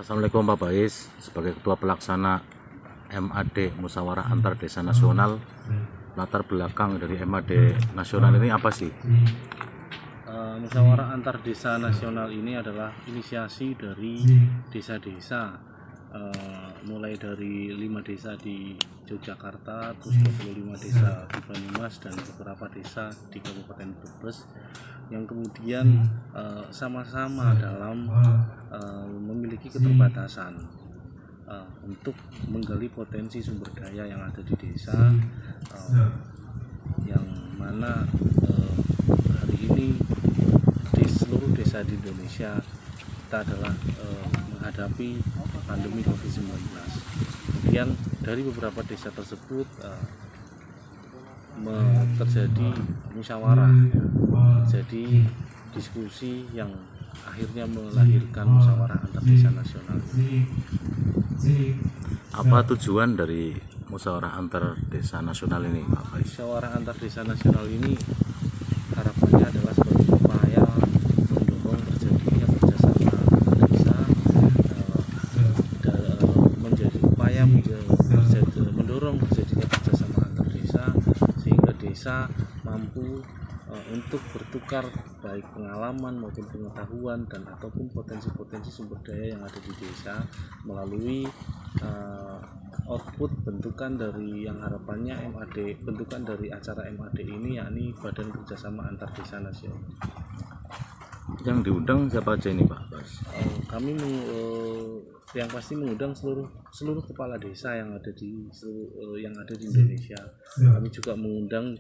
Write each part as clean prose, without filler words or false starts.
Assalamualaikum Pak Bais, sebagai Ketua Pelaksana MAD Musyawarah Antar Desa Nasional, latar belakang dari MAD Nasional ini apa sih? Musyawarah Antar Desa Nasional ini adalah inisiasi dari desa-desa, mulai dari 5 desa di Yogyakarta, terus 25 desa di Banyumas dan beberapa desa di Kabupaten Brebes, yang kemudian sama-sama dalam memiliki keterbatasan untuk menggali potensi sumber daya yang ada di desa, yang mana hari ini di seluruh desa di Indonesia kita adalah menghadapi pandemi COVID-19. Kemudian dari beberapa desa tersebut terjadi musyawarah, jadi diskusi yang akhirnya melahirkan musyawarah antar desa nasional. Apa tujuan dari musyawarah antar desa nasional ini, Pak Bais? Musyawarah antar desa nasional ini harapannya adalah sebagai upaya mendorong terjadinya kerjasama antar desa, menjadi upaya mendorong terjadinya kerjasama antar desa, sehingga desa mampu untuk bertukar baik pengalaman maupun pengetahuan dan ataupun potensi-potensi sumber daya yang ada di desa melalui output bentukan dari yang harapannya MAD, bentukan dari acara MAD ini, yakni Badan Kerjasama Antar Desa Nasional. Yang diundang siapa aja ini, Pak Bais? Kami yang pasti mengundang seluruh kepala desa yang ada di Indonesia. Kami juga mengundang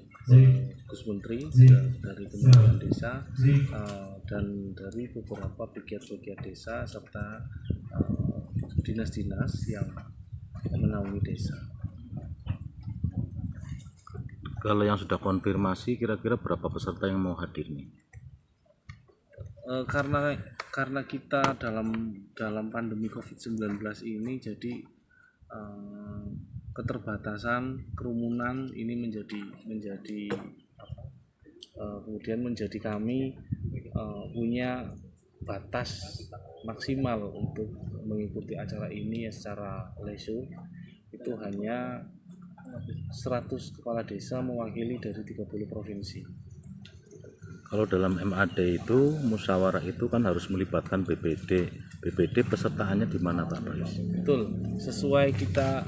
Gus Menteri dari Kementerian Desa dan dari beberapa pegiat-pegiat desa serta dinas-dinas yang menaungi desa. Kalau yang sudah konfirmasi, kira-kira berapa peserta yang mau hadir nih? Karena kita dalam pandemi COVID-19 ini, jadi keterbatasan kerumunan ini kemudian menjadi kami punya batas maksimal untuk mengikuti acara ini secara leisure, itu hanya 100 kepala desa mewakili dari 30 provinsi. Kalau dalam MAD itu, musyawarah itu kan harus melibatkan BPD. BPD pesertaannya di mana, Pak Bais? Betul, sesuai kita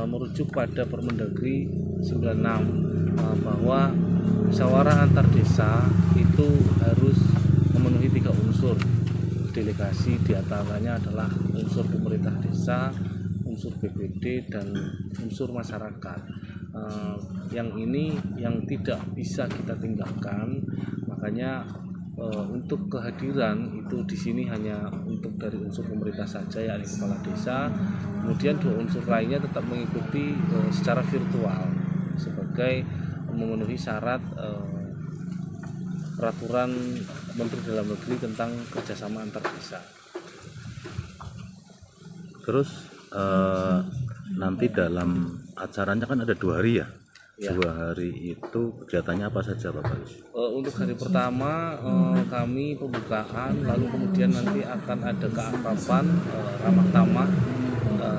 merujuk pada Permendagri 96 bahwa musyawarah antar desa itu harus memenuhi 3 unsur delegasi, diantaranya adalah unsur pemerintah desa, unsur BPD, dan unsur masyarakat. Yang ini yang tidak bisa kita tinggalkan, makanya untuk kehadiran itu di sini hanya untuk dari unsur pemerintah saja, yakni kepala desa. Kemudian 2 unsur lainnya tetap mengikuti secara virtual sebagai memenuhi syarat peraturan Menteri Dalam Negeri tentang kerjasama antar desa. Terus nanti dalam acaranya kan ada 2 hari ya? 2 hari itu kegiatannya apa saja, Pak Bais? Untuk hari pertama kami pembukaan, lalu kemudian nanti akan ada keakraban ramah tamah,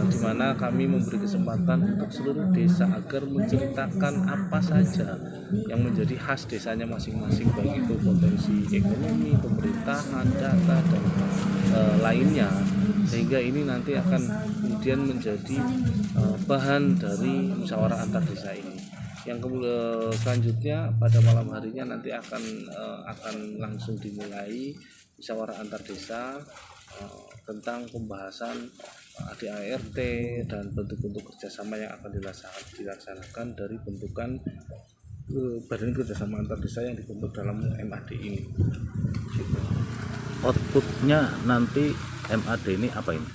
di mana kami memberi kesempatan untuk seluruh desa agar menceritakan apa saja yang menjadi khas desanya masing-masing, baik itu potensi ekonomi, pemerintahan, data, dan lainnya, sehingga ini nanti akan kemudian menjadi bahan dari musyawarah antar desa ini. Yang selanjutnya pada malam harinya nanti akan langsung dimulai musyawarah antar desa tentang pembahasan ADART dan bentuk-bentuk kerjasama yang akan dilaksanakan dari bentukan Badan Kerjasama Antar Desa yang dibentuk dalam MAD ini. Outputnya nanti MAD ini apa ini?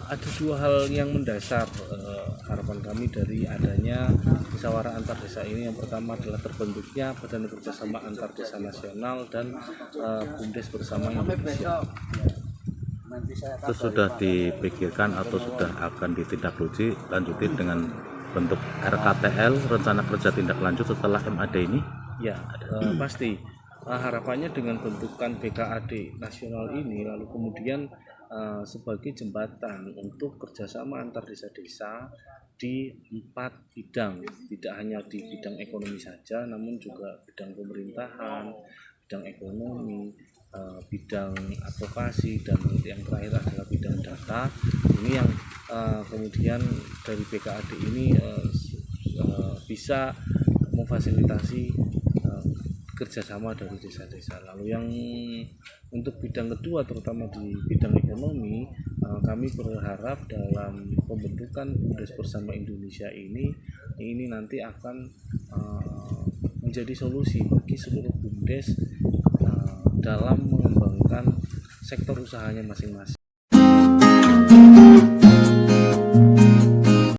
Ada 2 hal yang mendasar harapan kami dari adanya musyawarah antar desa ini. Yang pertama adalah terbentuknya Badan Kerjasama Antar Desa Nasional dan BUMDes bersama Indonesia. Itu sudah dipikirkan atau sudah akan ditindaklanjuti dengan bentuk RKTL, rencana kerja tindak lanjut setelah MAD ini? Ya, pasti. Harapannya dengan bentukan BKAD nasional ini, lalu kemudian sebagai jembatan untuk kerjasama antar desa-desa di 4 bidang, tidak hanya di bidang ekonomi saja, namun juga bidang pemerintahan, bidang ekonomi, bidang advokasi, dan yang terakhir adalah bidang data. Ini yang kemudian dari BKAD ini bisa memfasilitasi kerjasama dari desa-desa. Lalu yang untuk bidang kedua, terutama di bidang ekonomi, kami berharap dalam pembentukan BUMDes Bersama Indonesia ini nanti akan menjadi solusi bagi seluruh BUMDes dalam mengembangkan sektor usahanya masing-masing.